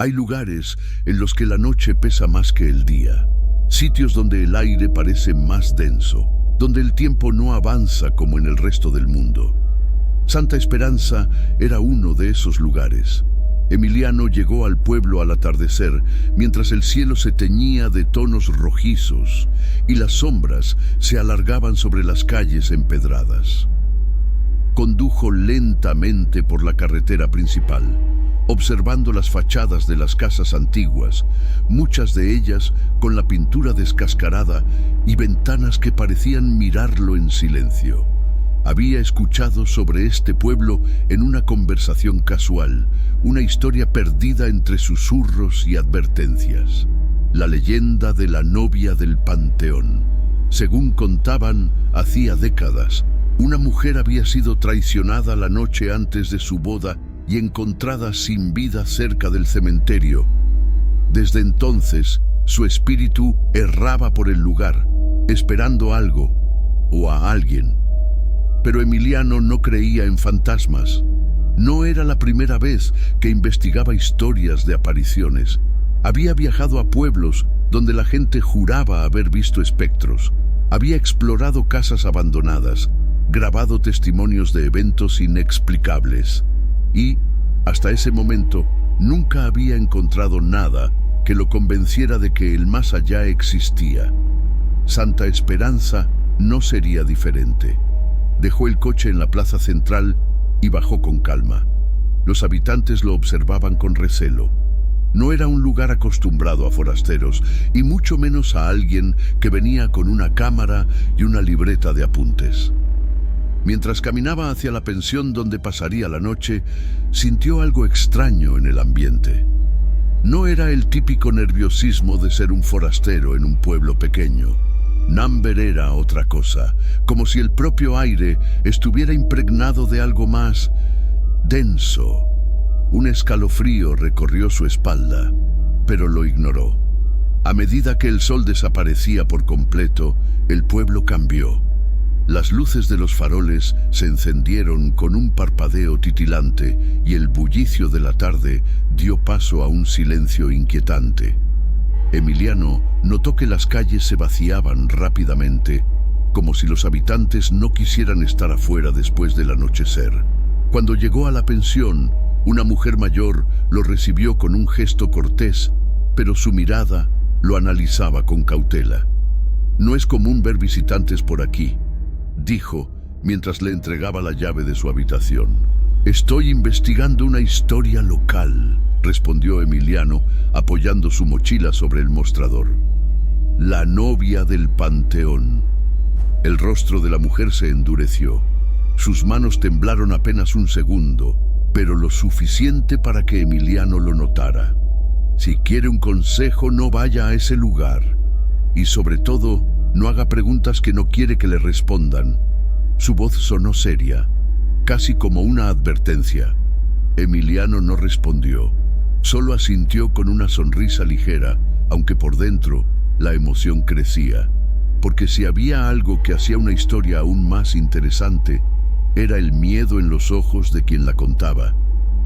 Hay lugares en los que la noche pesa más que el día, sitios donde el aire parece más denso, donde el tiempo no avanza como en el resto del mundo. Santa Esperanza era uno de esos lugares. Emiliano llegó al pueblo al atardecer, mientras el cielo se teñía de tonos rojizos y las sombras se alargaban sobre las calles empedradas. Condujo lentamente por la carretera principal, observando las fachadas de las casas antiguas, muchas de ellas con la pintura descascarada y ventanas que parecían mirarlo en silencio. Había escuchado sobre este pueblo en una conversación casual, una historia perdida entre susurros y advertencias. La leyenda de la novia del Panteón. Según contaban, hacía décadas, una mujer había sido traicionada la noche antes de su boda y encontrada sin vida cerca del cementerio. Desde entonces, su espíritu erraba por el lugar, esperando algo o a alguien. Pero Emiliano no creía en fantasmas. No era la primera vez que investigaba historias de apariciones. Había viajado a pueblos donde la gente juraba haber visto espectros. Había explorado casas abandonadas, grabado testimonios de eventos inexplicables. Y, hasta ese momento, nunca había encontrado nada que lo convenciera de que el más allá existía. Santa Esperanza no sería diferente. Dejó el coche en la plaza central y bajó con calma. Los habitantes lo observaban con recelo. No era un lugar acostumbrado a forasteros, y mucho menos a alguien que venía con una cámara y una libreta de apuntes. Mientras caminaba hacia la pensión donde pasaría la noche, sintió algo extraño en el ambiente. No era el típico nerviosismo de ser un forastero en un pueblo pequeño. Namber era otra cosa, como si el propio aire estuviera impregnado de algo más denso. Un escalofrío recorrió su espalda, pero lo ignoró. A medida que el sol desaparecía por completo, el pueblo cambió. Las luces de los faroles se encendieron con un parpadeo titilante y el bullicio de la tarde dio paso a un silencio inquietante. Emiliano notó que las calles se vaciaban rápidamente, como si los habitantes no quisieran estar afuera después del anochecer. Cuando llegó a la pensión, una mujer mayor lo recibió con un gesto cortés, pero su mirada lo analizaba con cautela. «No es común ver visitantes por aquí», dijo mientras le entregaba la llave de su habitación. «Estoy investigando una historia local», respondió Emiliano, apoyando su mochila sobre el mostrador. «La novia del Panteón». El rostro de la mujer se endureció. Sus manos temblaron apenas un segundo, pero lo suficiente para que Emiliano lo notara. «Si quiere un consejo, no vaya a ese lugar. Y sobre todo, no haga preguntas que no quiere que le respondan». Su voz sonó seria, casi como una advertencia. Emiliano no respondió. Solo asintió con una sonrisa ligera, aunque por dentro la emoción crecía. Porque si había algo que hacía una historia aún más interesante, era el miedo en los ojos de quien la contaba.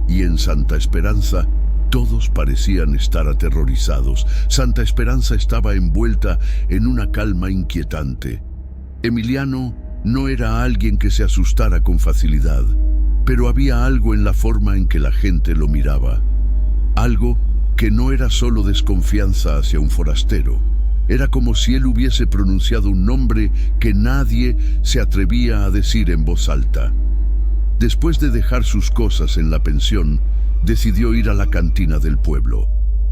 Y en Santa Esperanza, todos parecían estar aterrorizados. Santa Esperanza estaba envuelta en una calma inquietante. Emiliano no era alguien que se asustara con facilidad, pero había algo en la forma en que la gente lo miraba. Algo que no era solo desconfianza hacia un forastero. Era como si él hubiese pronunciado un nombre que nadie se atrevía a decir en voz alta. Después de dejar sus cosas en la pensión, decidió ir a la cantina del pueblo.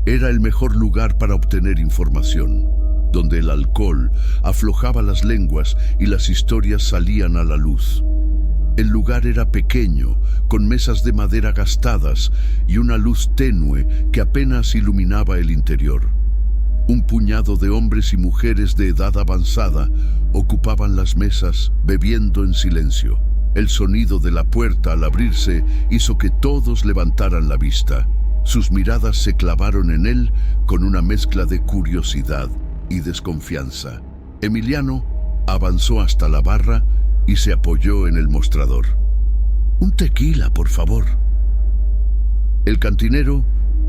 Era el mejor lugar para obtener información, donde el alcohol aflojaba las lenguas y las historias salían a la luz. El lugar era pequeño, con mesas de madera gastadas y una luz tenue que apenas iluminaba el interior. Un puñado de hombres y mujeres de edad avanzada ocupaban las mesas, bebiendo en silencio. El sonido de la puerta al abrirse hizo que todos levantaran la vista. Sus miradas se clavaron en él con una mezcla de curiosidad y desconfianza. Emiliano avanzó hasta la barra y se apoyó en el mostrador. «Un tequila, por favor». El cantinero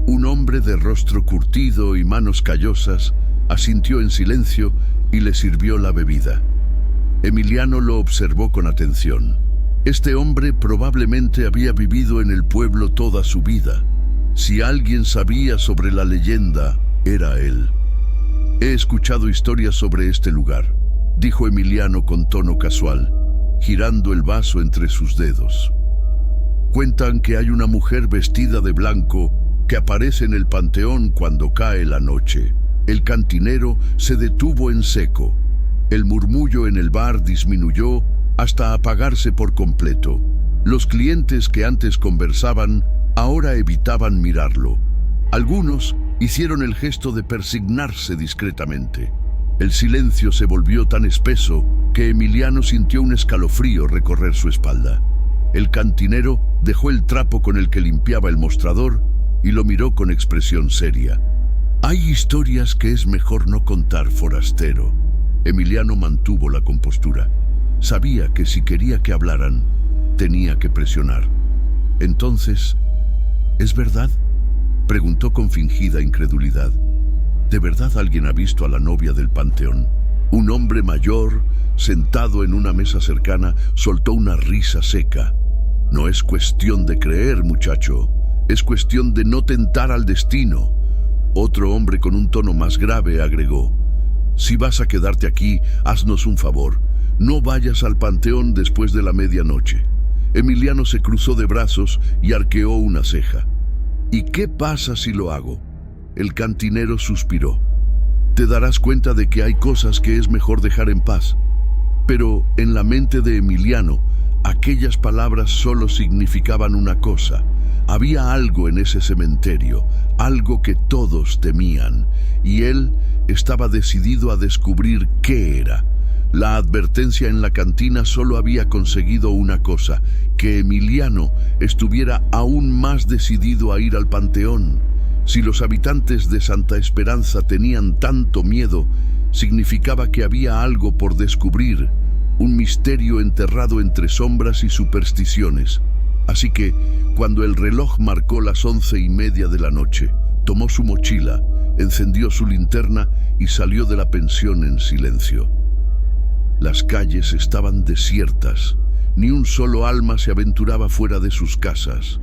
Un hombre de rostro curtido y manos callosas asintió en silencio y le sirvió la bebida. Emiliano lo observó con atención. Este hombre probablemente había vivido en el pueblo toda su vida. Si alguien sabía sobre la leyenda, era él. «He escuchado historias sobre este lugar», dijo Emiliano con tono casual, girando el vaso entre sus dedos. «Cuentan que hay una mujer vestida de blanco que aparece en el panteón cuando cae la noche». El cantinero se detuvo en seco. El murmullo en el bar disminuyó hasta apagarse por completo. Los clientes que antes conversaban ahora evitaban mirarlo. Algunos hicieron el gesto de persignarse discretamente. El silencio se volvió tan espeso que Emiliano sintió un escalofrío recorrer su espalda. El cantinero dejó el trapo con el que limpiaba el mostrador y lo miró con expresión seria. «Hay historias que es mejor no contar, forastero». Emiliano mantuvo la compostura. Sabía que si quería que hablaran, tenía que presionar. Entonces, ¿es verdad?, preguntó con fingida incredulidad. ¿De verdad alguien ha visto a la novia del panteón? Un hombre mayor, sentado en una mesa cercana, soltó una risa seca. «No es cuestión de creer, muchacho. Es cuestión de no tentar al destino». Otro hombre con un tono más grave agregó: «Si vas a quedarte aquí, haznos un favor. No vayas al panteón después de la medianoche». Emiliano se cruzó de brazos y arqueó una ceja. «¿Y qué pasa si lo hago?». El cantinero suspiró. «Te darás cuenta de que hay cosas que es mejor dejar en paz». Pero en la mente de Emiliano, aquellas palabras solo significaban una cosa. Había algo en ese cementerio, algo que todos temían, y él estaba decidido a descubrir qué era. La advertencia en la cantina solo había conseguido una cosa: que Emiliano estuviera aún más decidido a ir al panteón. Si los habitantes de Santa Esperanza tenían tanto miedo, significaba que había algo por descubrir, un misterio enterrado entre sombras y supersticiones. Así que, cuando el reloj marcó las 11:30 de la noche, tomó su mochila, encendió su linterna y salió de la pensión en silencio. Las calles estaban desiertas, ni un solo alma se aventuraba fuera de sus casas.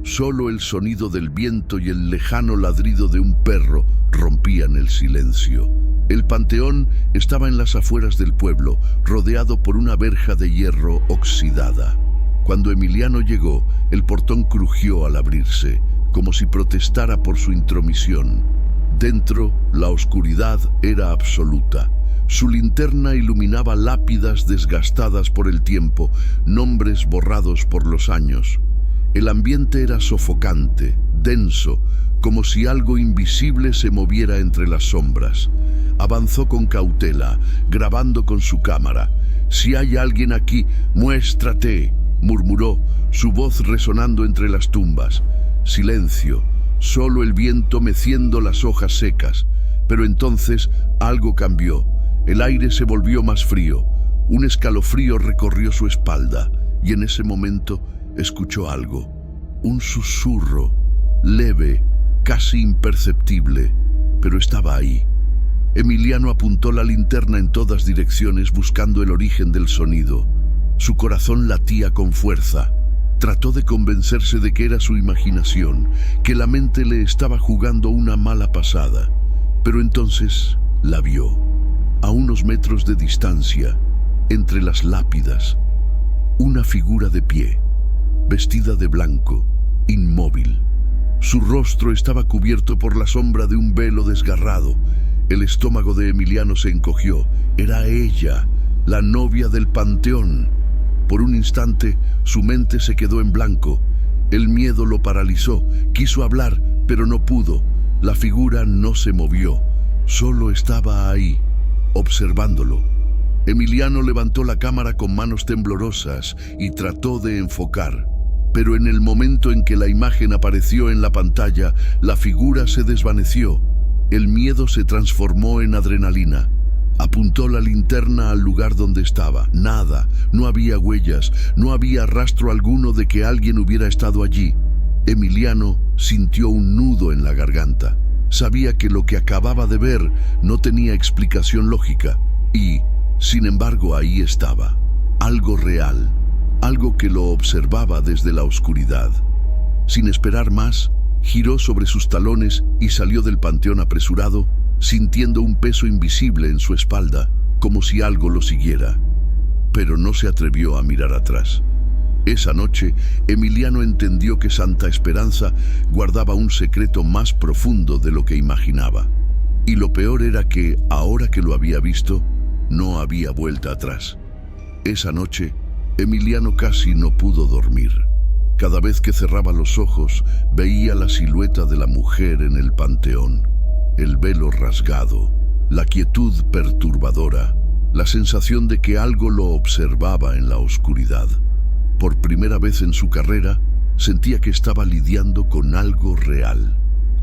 Solo el sonido del viento y el lejano ladrido de un perro rompían el silencio. El panteón estaba en las afueras del pueblo, rodeado por una verja de hierro oxidada. Cuando Emiliano llegó, el portón crujió al abrirse, como si protestara por su intromisión. Dentro, la oscuridad era absoluta. Su linterna iluminaba lápidas desgastadas por el tiempo, nombres borrados por los años. El ambiente era sofocante, denso, como si algo invisible se moviera entre las sombras. Avanzó con cautela, grabando con su cámara. «Si hay alguien aquí, muéstrate», murmuró, su voz resonando entre las tumbas. Silencio, solo el viento meciendo las hojas secas. Pero entonces algo cambió. El aire se volvió más frío. Un escalofrío recorrió su espalda y en ese momento escuchó algo. Un susurro, leve, casi imperceptible, pero estaba ahí. Emiliano apuntó la linterna en todas direcciones buscando el origen del sonido. Su corazón latía con fuerza. Trató de convencerse de que era su imaginación, que la mente le estaba jugando una mala pasada. Pero entonces la vio, a unos metros de distancia, entre las lápidas. Una figura de pie, vestida de blanco, inmóvil. Su rostro estaba cubierto por la sombra de un velo desgarrado. El estómago de Emiliano se encogió. Era ella, la novia del panteón. Por un instante, su mente se quedó en blanco. El miedo lo paralizó. Quiso hablar, pero no pudo. La figura no se movió. Solo estaba ahí, observándolo. Emiliano levantó la cámara con manos temblorosas y trató de enfocar. Pero en el momento en que la imagen apareció en la pantalla, la figura se desvaneció. El miedo se transformó en adrenalina. Apuntó la linterna al lugar donde estaba. Nada, no había huellas, no había rastro alguno de que alguien hubiera estado allí. Emiliano sintió un nudo en la garganta. Sabía que lo que acababa de ver no tenía explicación lógica y, sin embargo, ahí estaba, algo real, algo que lo observaba desde la oscuridad. Sin esperar más, giró sobre sus talones y salió del panteón apresurado, sintiendo un peso invisible en su espalda, como si algo lo siguiera. Pero no se atrevió a mirar atrás. Esa noche, Emiliano entendió que Santa Esperanza guardaba un secreto más profundo de lo que imaginaba. Y lo peor era que, ahora que lo había visto, no había vuelta atrás. Esa noche, Emiliano casi no pudo dormir. Cada vez que cerraba los ojos, veía la silueta de la mujer en el panteón, el velo rasgado, la quietud perturbadora, la sensación de que algo lo observaba en la oscuridad. Por primera vez en su carrera, sentía que estaba lidiando con algo real.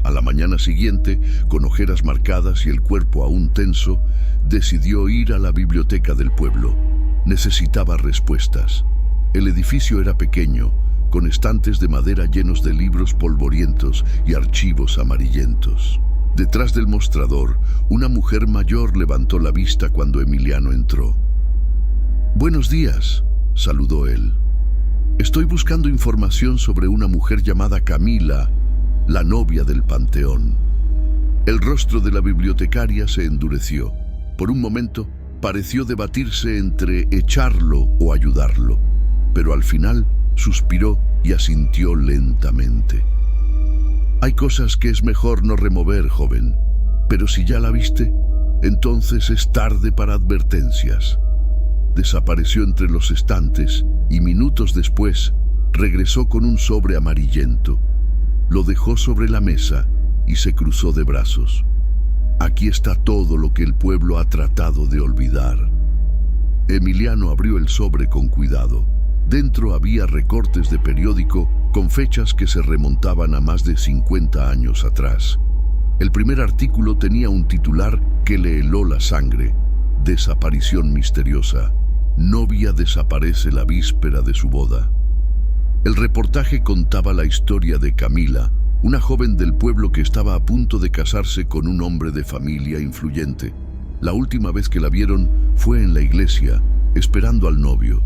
A la mañana siguiente, con ojeras marcadas y el cuerpo aún tenso, decidió ir a la biblioteca del pueblo. Necesitaba respuestas. El edificio era pequeño, con estantes de madera llenos de libros polvorientos y archivos amarillentos. Detrás del mostrador, una mujer mayor levantó la vista cuando Emiliano entró. «Buenos días», saludó él. «Estoy buscando información sobre una mujer llamada Camila, la novia del panteón». El rostro de la bibliotecaria se endureció. Por un momento, pareció debatirse entre echarlo o ayudarlo, pero al final suspiró y asintió lentamente. «Hay cosas que es mejor no remover, joven, pero si ya la viste, entonces es tarde para advertencias». Desapareció entre los estantes y minutos después regresó con un sobre amarillento. Lo dejó sobre la mesa y se cruzó de brazos. «Aquí está todo lo que el pueblo ha tratado de olvidar». Emiliano abrió el sobre con cuidado. Dentro había recortes de periódico con fechas que se remontaban a más de 50 años atrás. El primer artículo tenía un titular que le heló la sangre: «Desaparición misteriosa. Novia desaparece la víspera de su boda». El reportaje contaba la historia de Camila, una joven del pueblo que estaba a punto de casarse con un hombre de familia influyente. La última vez que la vieron fue en la iglesia, esperando al novio,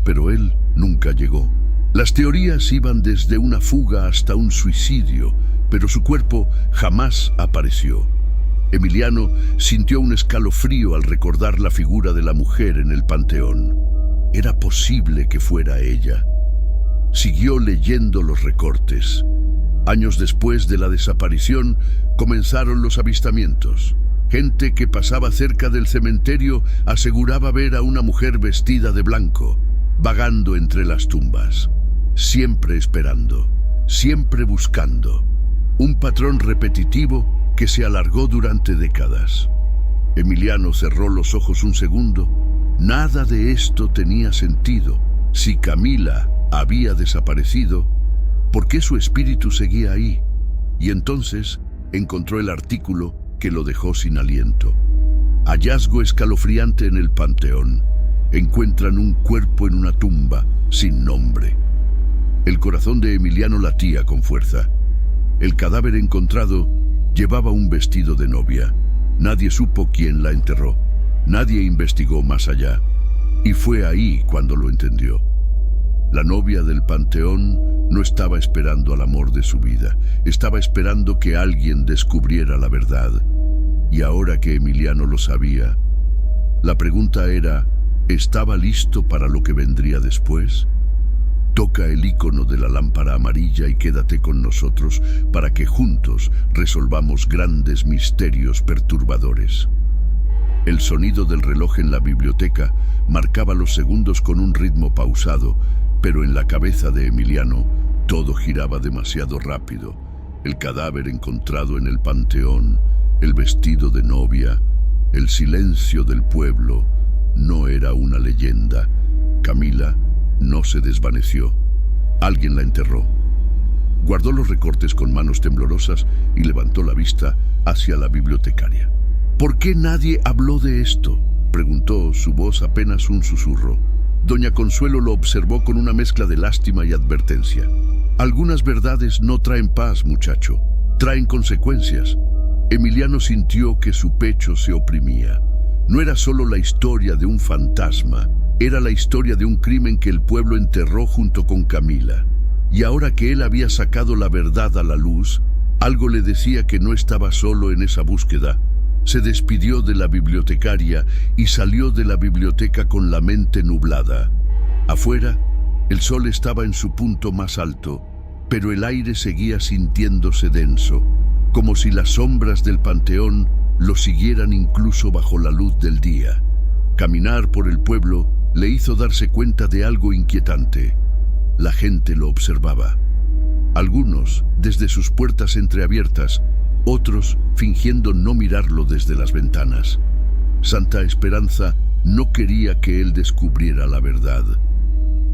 pero él nunca llegó. Las teorías iban desde una fuga hasta un suicidio, pero su cuerpo jamás apareció. Emiliano sintió un escalofrío al recordar la figura de la mujer en el panteón. Era posible que fuera ella. Siguió leyendo los recortes. Años después de la desaparición, comenzaron los avistamientos. Gente que pasaba cerca del cementerio aseguraba ver a una mujer vestida de blanco, vagando entre las tumbas, siempre esperando, siempre buscando. Un patrón repetitivo que se alargó durante décadas. Emiliano cerró los ojos un segundo. Nada de esto tenía sentido. Si Camila había desaparecido, ¿por qué su espíritu seguía ahí? Y entonces encontró el artículo que lo dejó sin aliento. Hallazgo escalofriante en el panteón. Encuentran un cuerpo en una tumba sin nombre. El corazón de Emiliano latía con fuerza. El cadáver encontrado llevaba un vestido de novia. Nadie supo quién la enterró. Nadie investigó más allá. Y fue ahí cuando lo entendió. La novia del panteón no estaba esperando al amor de su vida. Estaba esperando que alguien descubriera la verdad. Y ahora que Emiliano lo sabía, la pregunta era: ¿estaba listo para lo que vendría después? Toca el icono de la lámpara amarilla y quédate con nosotros para que juntos resolvamos grandes misterios perturbadores. El sonido del reloj en la biblioteca marcaba los segundos con un ritmo pausado, pero en la cabeza de Emiliano todo giraba demasiado rápido. El cadáver encontrado en el panteón, el vestido de novia, el silencio del pueblo. No era una leyenda. Camila no se desvaneció. Alguien la enterró. Guardó los recortes con manos temblorosas y levantó la vista hacia la bibliotecaria. «¿Por qué nadie habló de esto?», preguntó, su voz apenas un susurro. Doña Consuelo lo observó con una mezcla de lástima y advertencia. Algunas verdades no traen paz, muchacho, traen consecuencias. Emiliano sintió que su pecho se oprimía. No era solo la historia de un fantasma, era la historia de un crimen que el pueblo enterró junto con Camila. Y ahora que él había sacado la verdad a la luz, algo le decía que no estaba solo en esa búsqueda. Se despidió de la bibliotecaria y salió de la biblioteca con la mente nublada. Afuera, el sol estaba en su punto más alto, pero el aire seguía sintiéndose denso, como si las sombras del panteón lo siguieran incluso bajo la luz del día. Caminar por el pueblo le hizo darse cuenta de algo inquietante. La gente lo observaba. Algunos desde sus puertas entreabiertas, otros fingiendo no mirarlo desde las ventanas. Santa Esperanza no quería que él descubriera la verdad.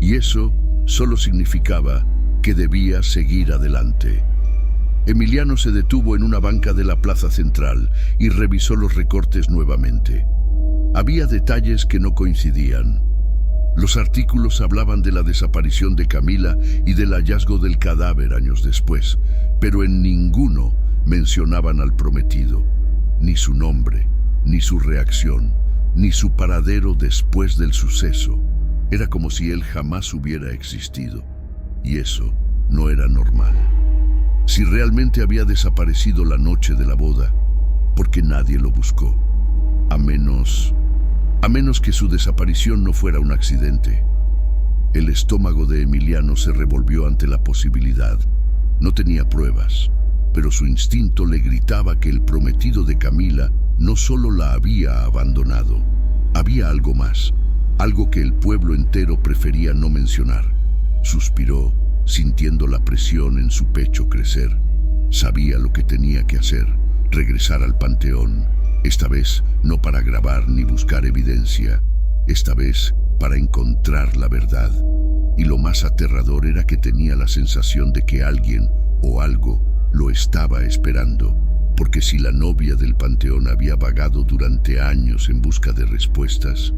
Y eso solo significaba que debía seguir adelante. Emiliano se detuvo en una banca de la plaza central y revisó los recortes nuevamente. Había detalles que no coincidían. Los artículos hablaban de la desaparición de Camila y del hallazgo del cadáver años después, pero en ninguno mencionaban al prometido, ni su nombre, ni su reacción, ni su paradero después del suceso. Era como si él jamás hubiera existido, y eso no era normal. Si realmente había desaparecido la noche de la boda, ¿por qué nadie lo buscó? A menos que su desaparición no fuera un accidente. El estómago de Emiliano se revolvió ante la posibilidad. No tenía pruebas, pero su instinto le gritaba que el prometido de Camila no solo la había abandonado, había algo más, algo que el pueblo entero prefería no mencionar. Suspiró, sintiendo la presión en su pecho crecer. Sabía lo que tenía que hacer, regresar al panteón, esta vez no para grabar ni buscar evidencia, esta vez para encontrar la verdad. Y lo más aterrador era que tenía la sensación de que alguien o algo lo estaba esperando, porque si la novia del panteón había vagado durante años en busca de respuestas,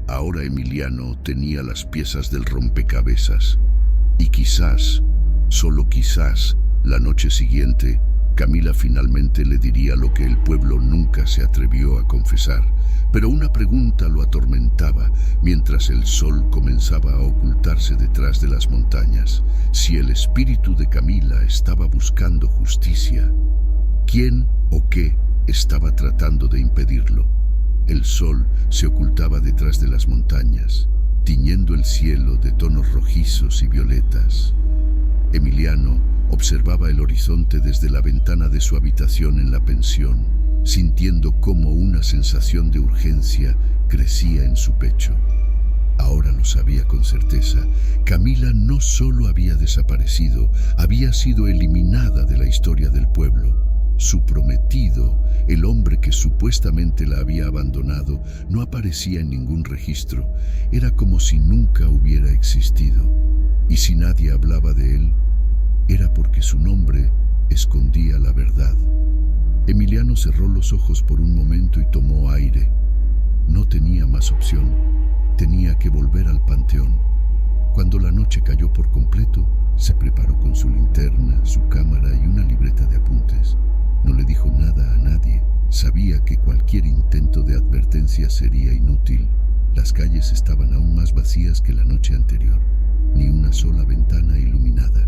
ahora Emiliano tenía las piezas del rompecabezas. Y quizás, solo quizás, la noche siguiente, Camila finalmente le diría lo que el pueblo nunca se atrevió a confesar. Pero una pregunta lo atormentaba mientras el sol comenzaba a ocultarse detrás de las montañas. Si el espíritu de Camila estaba buscando justicia, ¿quién o qué estaba tratando de impedirlo? El sol se ocultaba detrás de las montañas, tiñendo el cielo de tonos rojizos y violetas. Emiliano observaba el horizonte desde la ventana de su habitación en la pensión, sintiendo cómo una sensación de urgencia crecía en su pecho. Ahora lo sabía con certeza. Camila no solo había desaparecido, había sido eliminada de la historia del pueblo. Su prometido, el hombre que supuestamente la había abandonado, no aparecía en ningún registro. Era como si nunca hubiera existido. Y si nadie hablaba de él, era porque su nombre escondía la verdad. Emiliano cerró los ojos por un momento y tomó aire. No tenía más opción. Tenía que volver al panteón. Cuando la noche cayó por completo, se preparó con su linterna, su cámara y una libreta de apuntes. No le dijo nada a nadie. Sabía que cualquier intento de advertencia sería inútil. Las calles estaban aún más vacías que la noche anterior. Ni una sola ventana iluminada,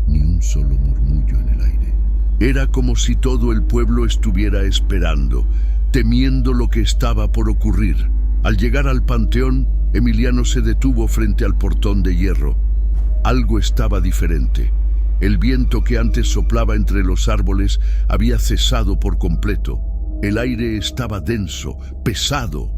ni un solo murmullo en el aire. Era como si todo el pueblo estuviera esperando, temiendo lo que estaba por ocurrir. Al llegar al panteón, Emiliano se detuvo frente al portón de hierro. Algo estaba diferente. El viento que antes soplaba entre los árboles había cesado por completo. El aire estaba denso, pesado,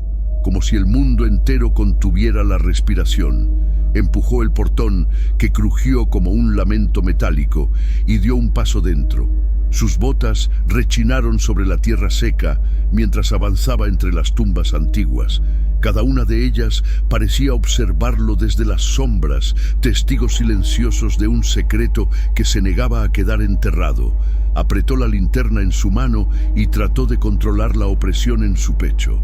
como si el mundo entero contuviera la respiración. Empujó el portón, que crujió como un lamento metálico, y dio un paso dentro. Sus botas rechinaron sobre la tierra seca mientras avanzaba entre las tumbas antiguas. Cada una de ellas parecía observarlo desde las sombras, testigos silenciosos de un secreto que se negaba a quedar enterrado. Apretó la linterna en su mano y trató de controlar la opresión en su pecho.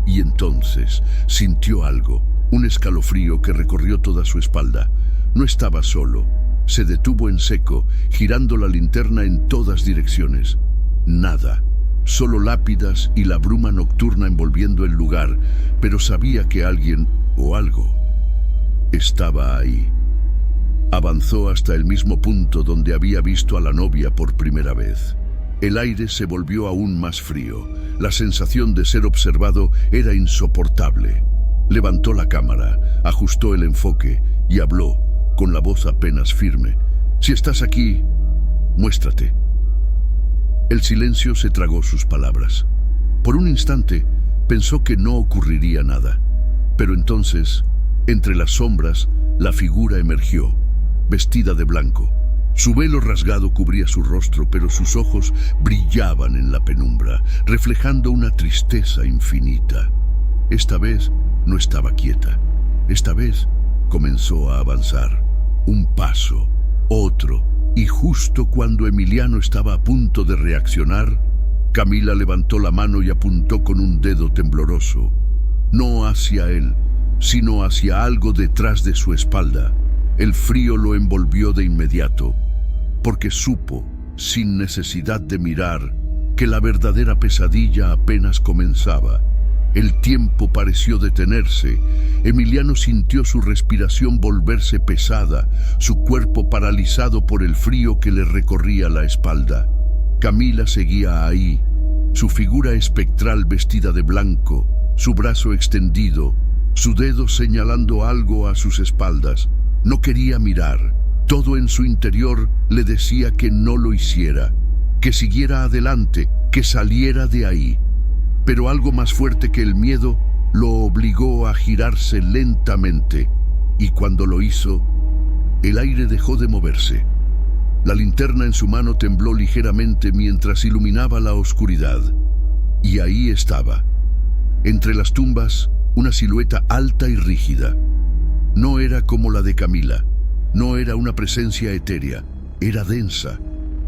Y entonces sintió algo, Un escalofrío que recorrió toda su espalda. No estaba solo. Se detuvo en seco, girando la linterna en todas direcciones. Nada. Solo lápidas y la bruma nocturna envolviendo el lugar, pero sabía que alguien o algo estaba ahí. Avanzó hasta el mismo punto donde había visto a la novia por primera vez. El aire se volvió aún más frío. La sensación de ser observado era insoportable. Levantó la cámara, ajustó el enfoque y habló, con la voz apenas firme. «Si estás aquí, muéstrate». El silencio se tragó sus palabras. Por un instante, pensó que no ocurriría nada. Pero entonces, entre las sombras, la figura emergió, vestida de blanco. Su velo rasgado cubría su rostro, pero sus ojos brillaban en la penumbra, reflejando una tristeza infinita. Esta vez no estaba quieta. Esta vez comenzó a avanzar. Un paso, otro, y justo cuando Emiliano estaba a punto de reaccionar, Camila levantó la mano y apuntó con un dedo tembloroso, no hacia él, sino hacia algo detrás de su espalda. El frío lo envolvió de inmediato, porque supo, sin necesidad de mirar, que la verdadera pesadilla apenas comenzaba. El tiempo pareció detenerse. Emiliano sintió su respiración volverse pesada, su cuerpo paralizado por el frío que le recorría la espalda. Camila seguía ahí, su figura espectral vestida de blanco, su brazo extendido, su dedo señalando algo a sus espaldas. No quería mirar. Todo en su interior le decía que no lo hiciera, que siguiera adelante, que saliera de ahí. Pero algo más fuerte que el miedo lo obligó a girarse lentamente, y cuando lo hizo, el aire dejó de moverse. La linterna en su mano tembló ligeramente mientras iluminaba la oscuridad. Y ahí estaba, entre las tumbas, una silueta alta y rígida. No era como la de Camila, no era una presencia etérea, era densa,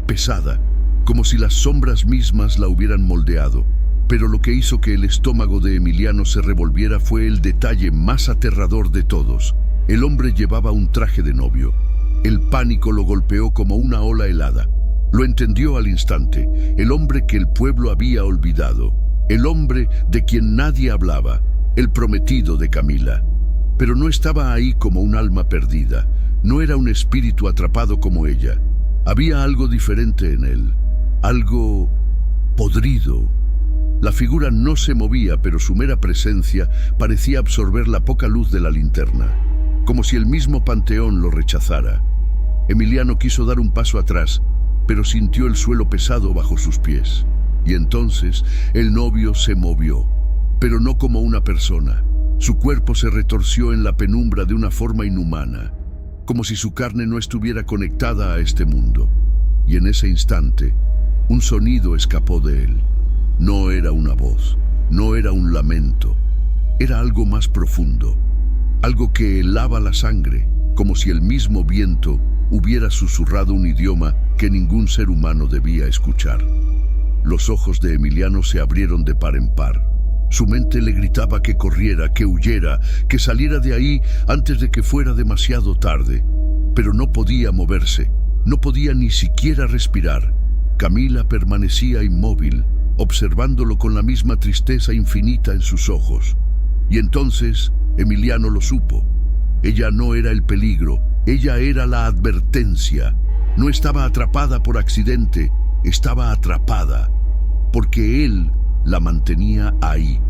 pesada, como si las sombras mismas la hubieran moldeado. Pero lo que hizo que el estómago de Emiliano se revolviera fue el detalle más aterrador de todos. El hombre llevaba un traje de novio. El pánico lo golpeó como una ola helada. Lo entendió al instante. El hombre que el pueblo había olvidado. El hombre de quien nadie hablaba. El prometido de Camila. Pero no estaba ahí como un alma perdida. No era un espíritu atrapado como ella. Había algo diferente en él. Algo podrido. La figura no se movía, pero su mera presencia parecía absorber la poca luz de la linterna, como si el mismo panteón lo rechazara. Emiliano quiso dar un paso atrás, pero sintió el suelo pesado bajo sus pies. Y entonces el novio se movió, pero no como una persona. Su cuerpo se retorció en la penumbra de una forma inhumana, como si su carne no estuviera conectada a este mundo. Y en ese instante, un sonido escapó de él. No era una voz, no era un lamento, era algo más profundo, algo que helaba la sangre, como si el mismo viento hubiera susurrado un idioma que ningún ser humano debía escuchar. Los ojos de Emiliano se abrieron de par en par. Su mente le gritaba que corriera, que huyera, que saliera de ahí antes de que fuera demasiado tarde. Pero no podía moverse, no podía ni siquiera respirar. Camila permanecía inmóvil, observándolo con la misma tristeza infinita en sus ojos. Y entonces Emiliano lo supo. Ella no era el peligro, ella era la advertencia. No estaba atrapada por accidente, estaba atrapada, porque él la mantenía ahí.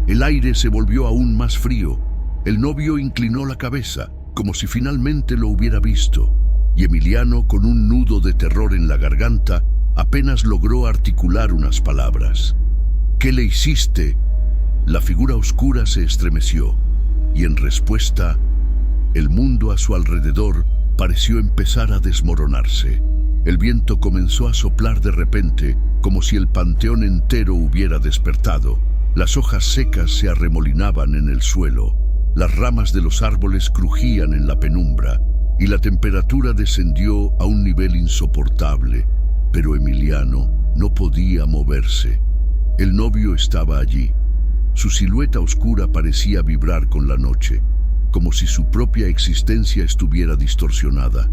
El aire se volvió aún más frío. El novio inclinó la cabeza, como si finalmente lo hubiera visto, y Emiliano, con un nudo de terror en la garganta, apenas logró articular unas palabras. «¿Qué le hiciste?». La figura oscura se estremeció, y en respuesta, el mundo a su alrededor pareció empezar a desmoronarse. El viento comenzó a soplar de repente, como si el panteón entero hubiera despertado. Las hojas secas se arremolinaban en el suelo, las ramas de los árboles crujían en la penumbra, y la temperatura descendió a un nivel insoportable. Pero Emiliano no podía moverse. El novio estaba allí. Su silueta oscura parecía vibrar con la noche. como si su propia existencia estuviera distorsionada.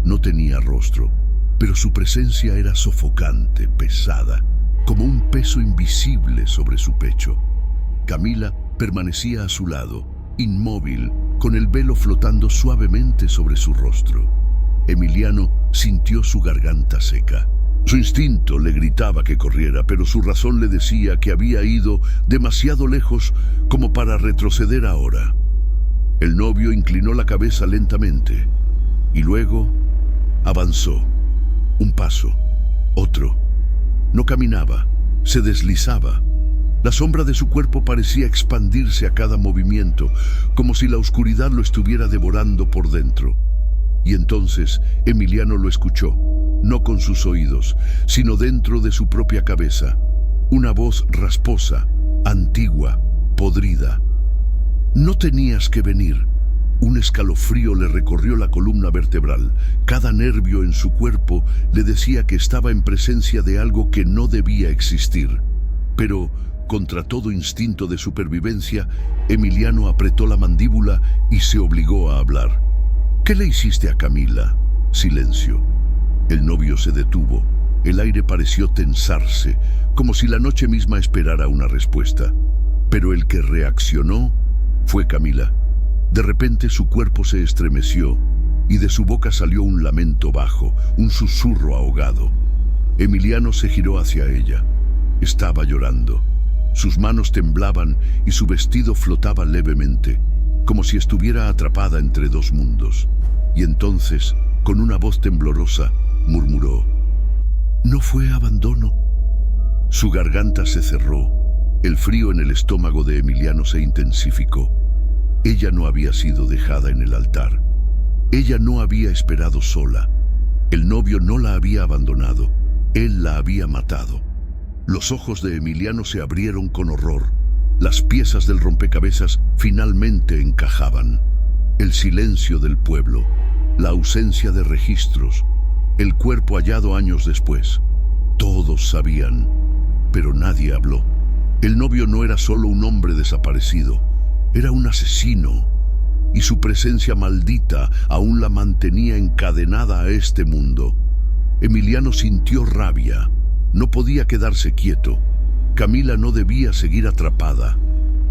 No tenía rostro, pero su presencia era sofocante, pesada, como un peso invisible sobre su pecho. Camila permanecía a su lado, inmóvil, con el velo flotando suavemente sobre su rostro. Emiliano sintió su garganta seca. Su instinto le gritaba que corriera, pero su razón le decía que había ido demasiado lejos como para retroceder ahora. El novio inclinó la cabeza lentamente y luego avanzó. Un paso, otro. No caminaba, se deslizaba. La sombra de su cuerpo parecía expandirse a cada movimiento, como si la oscuridad lo estuviera devorando por dentro. Y entonces Emiliano lo escuchó, no con sus oídos, sino dentro de su propia cabeza. Una voz rasposa, antigua, podrida. No tenías que venir. Un escalofrío le recorrió la columna vertebral. Cada nervio en su cuerpo le decía que estaba en presencia de algo que no debía existir. Pero, contra todo instinto de supervivencia, Emiliano apretó la mandíbula y se obligó a hablar. ¿Qué le hiciste a Camila? Silencio. El novio se detuvo. El aire pareció tensarse, como si la noche misma esperara una respuesta. Pero el que reaccionó fue Camila. De repente su cuerpo se estremeció y de su boca salió un lamento bajo, un susurro ahogado. Emiliano se giró hacia ella. Estaba llorando. Sus manos temblaban y su vestido flotaba levemente, como si estuviera atrapada entre dos mundos. Y entonces, con una voz temblorosa, murmuró: «No fue abandono». Su garganta se cerró. El frío en el estómago de Emiliano se intensificó. Ella no había sido dejada en el altar. Ella no había esperado sola. El novio no la había abandonado. Él la había matado. Los ojos de Emiliano se abrieron con horror. Las piezas del rompecabezas finalmente encajaban. El silencio del pueblo, la ausencia de registros, el cuerpo hallado años después. Todos sabían, pero nadie habló. El novio no era solo un hombre desaparecido, era un asesino, y su presencia maldita aún la mantenía encadenada a este mundo. Emiliano sintió rabia. No podía quedarse quieto. Camila no debía seguir atrapada.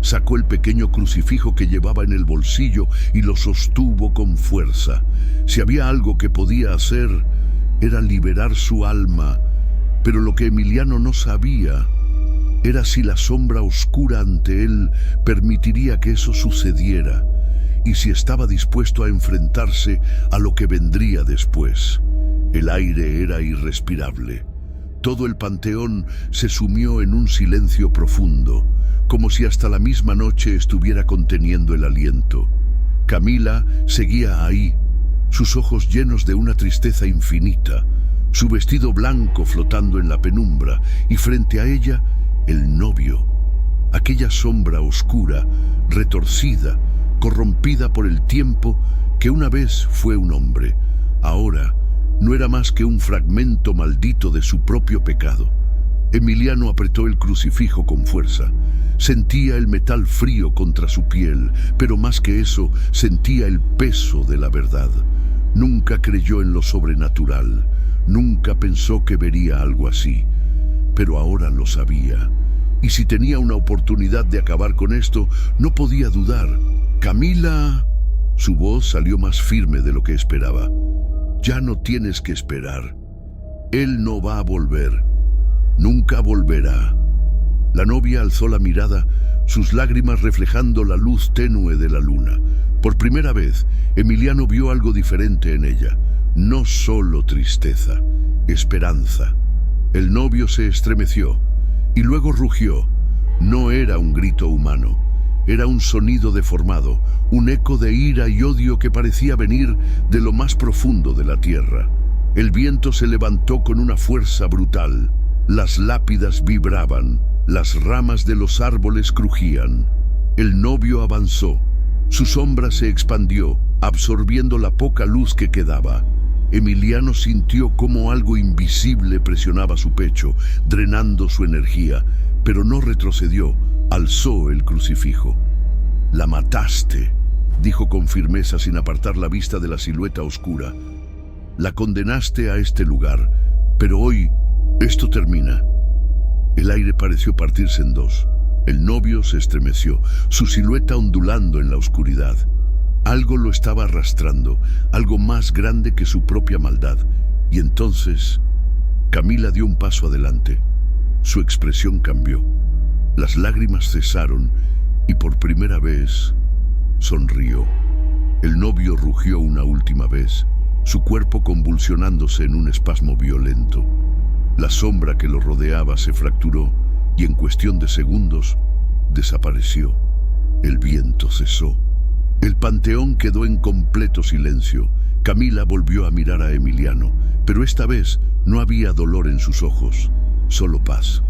Sacó el pequeño crucifijo que llevaba en el bolsillo y lo sostuvo con fuerza. Si había algo que podía hacer, era liberar su alma. Pero lo que Emiliano no sabía era si la sombra oscura ante él permitiría que eso sucediera, y si estaba dispuesto a enfrentarse a lo que vendría después. El aire era irrespirable. Todo el panteón se sumió en un silencio profundo, como si hasta la misma noche estuviera conteniendo el aliento. Camila seguía ahí, sus ojos llenos de una tristeza infinita, su vestido blanco flotando en la penumbra, y frente a ella, el novio. Aquella sombra oscura, retorcida, corrompida por el tiempo, que una vez fue un hombre, ahora no era más que un fragmento maldito de su propio pecado. Emiliano apretó el crucifijo con fuerza. Sentía el metal frío contra su piel, pero más que eso, sentía el peso de la verdad. Nunca creyó en lo sobrenatural, nunca pensó que vería algo así, pero ahora lo sabía. Y si tenía una oportunidad de acabar con esto, no podía dudar. «Camila». Su voz salió más firme de lo que esperaba. «Ya no tienes que esperar. Él no va a volver. Nunca volverá». La novia alzó la mirada, sus lágrimas reflejando la luz tenue de la luna. Por primera vez, Emiliano vio algo diferente en ella. No solo tristeza, esperanza. El novio se estremeció y luego rugió. No era un grito humano. Era un sonido deformado, un eco de ira y odio que parecía venir de lo más profundo de la tierra. El viento se levantó con una fuerza brutal. Las lápidas vibraban, las ramas de los árboles crujían. El novio avanzó. Su sombra se expandió, absorbiendo la poca luz que quedaba. Emiliano sintió cómo algo invisible presionaba su pecho, drenando su energía, pero no retrocedió. Alzó el crucifijo. «La mataste». dijo con firmeza sin apartar la vista de la silueta oscura. La condenaste a este lugar, pero hoy esto termina. El aire pareció partirse en dos. El novio se estremeció, su silueta ondulando en la oscuridad. Algo lo estaba arrastrando, algo más grande que su propia maldad. Y entonces, Camila dio un paso adelante. Su expresión cambió. Las lágrimas cesaron y por primera vez sonrió. El novio rugió una última vez, su cuerpo convulsionándose en un espasmo violento. La sombra que lo rodeaba se fracturó y en cuestión de segundos desapareció. El viento cesó. El panteón quedó en completo silencio. Camila volvió a mirar a Emiliano, pero esta vez no había dolor en sus ojos, solo paz.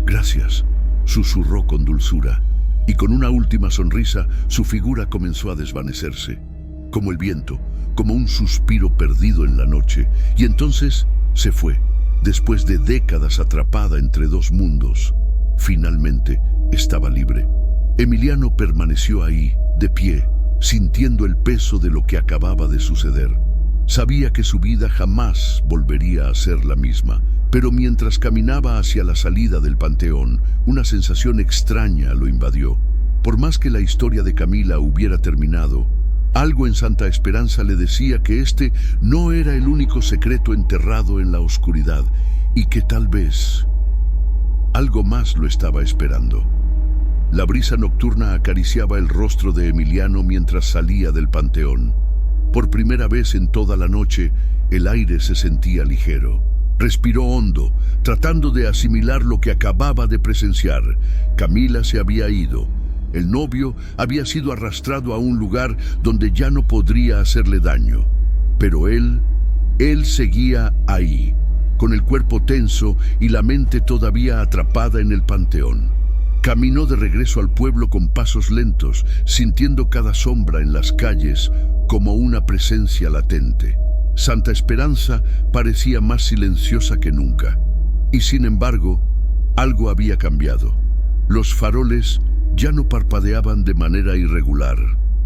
«Gracias», susurró con dulzura, y con una última sonrisa su figura comenzó a desvanecerse, como el viento, como un suspiro perdido en la noche, y entonces se fue, después de décadas atrapada entre dos mundos. Finalmente estaba libre. Emiliano permaneció ahí, de pie, sintiendo el peso de lo que acababa de suceder. Sabía que su vida jamás volvería a ser la misma, pero mientras caminaba hacia la salida del panteón, una sensación extraña lo invadió. Por más que la historia de Camila hubiera terminado, algo en Santa Esperanza le decía que este no era el único secreto enterrado en la oscuridad y que tal vez algo más lo estaba esperando. La brisa nocturna acariciaba el rostro de Emiliano mientras salía del panteón. Por primera vez en toda la noche, el aire se sentía ligero. Respiró hondo, tratando de asimilar lo que acababa de presenciar. Camila se había ido. El novio había sido arrastrado a un lugar donde ya no podría hacerle daño. Pero él seguía ahí, con el cuerpo tenso y la mente todavía atrapada en el panteón. Caminó de regreso al pueblo con pasos lentos, sintiendo cada sombra en las calles como una presencia latente. Santa Esperanza parecía más silenciosa que nunca. Y sin embargo, algo había cambiado. Los faroles ya no parpadeaban de manera irregular.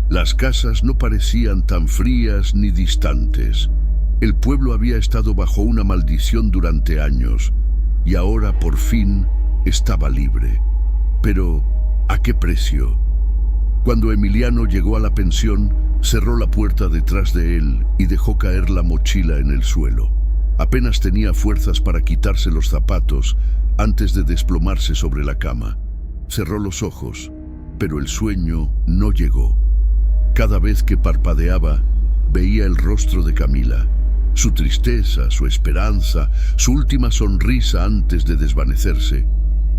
Las casas no parecían tan frías ni distantes. El pueblo había estado bajo una maldición durante años y ahora por fin estaba libre. Pero, ¿a qué precio? Cuando Emiliano llegó a la pensión, cerró la puerta detrás de él y dejó caer la mochila en el suelo. Apenas tenía fuerzas para quitarse los zapatos antes de desplomarse sobre la cama. Cerró los ojos, pero el sueño no llegó. Cada vez que parpadeaba, veía el rostro de Camila, su tristeza, su esperanza, su última sonrisa antes de desvanecerse.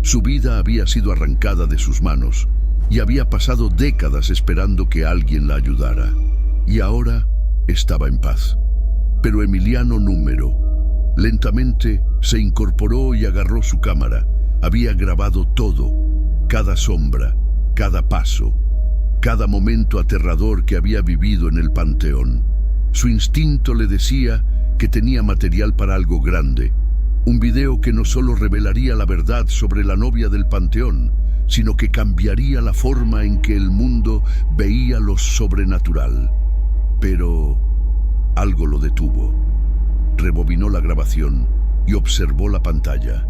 Su vida había sido arrancada de sus manos y había pasado décadas esperando que alguien la ayudara. Y ahora estaba en paz. Pero Emiliano Número lentamente se incorporó y agarró su cámara. Había grabado todo, cada sombra, cada paso, cada momento aterrador que había vivido en el panteón. Su instinto le decía que tenía material para algo grande. Un video que no solo revelaría la verdad sobre la novia del panteón, sino que cambiaría la forma en que el mundo veía lo sobrenatural. Pero algo lo detuvo. Rebobinó la grabación y observó la pantalla.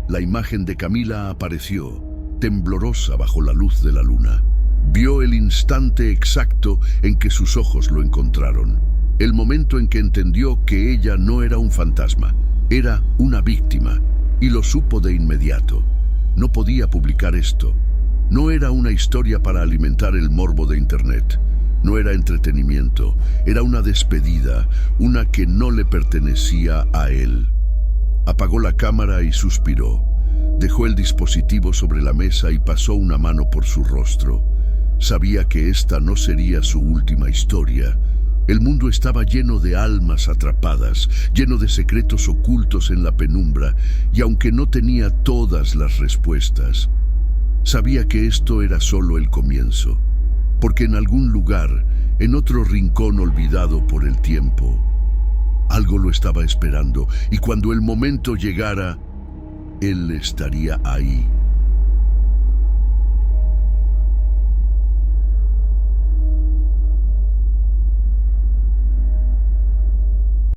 La imagen de Camila apareció, temblorosa bajo la luz de la luna. Vio el instante exacto en que sus ojos lo encontraron. El momento en que entendió que ella no era un fantasma. Era una víctima, y lo supo de inmediato. No podía publicar esto. No era una historia para alimentar el morbo de Internet. No era entretenimiento. Era una despedida, una que no le pertenecía a él. Apagó la cámara y suspiró. Dejó el dispositivo sobre la mesa y pasó una mano por su rostro. Sabía que esta no sería su última historia. El mundo estaba lleno de almas atrapadas, lleno de secretos ocultos en la penumbra, y aunque no tenía todas las respuestas, sabía que esto era solo el comienzo, porque en algún lugar, en otro rincón olvidado por el tiempo, algo lo estaba esperando, y cuando el momento llegara, él estaría ahí,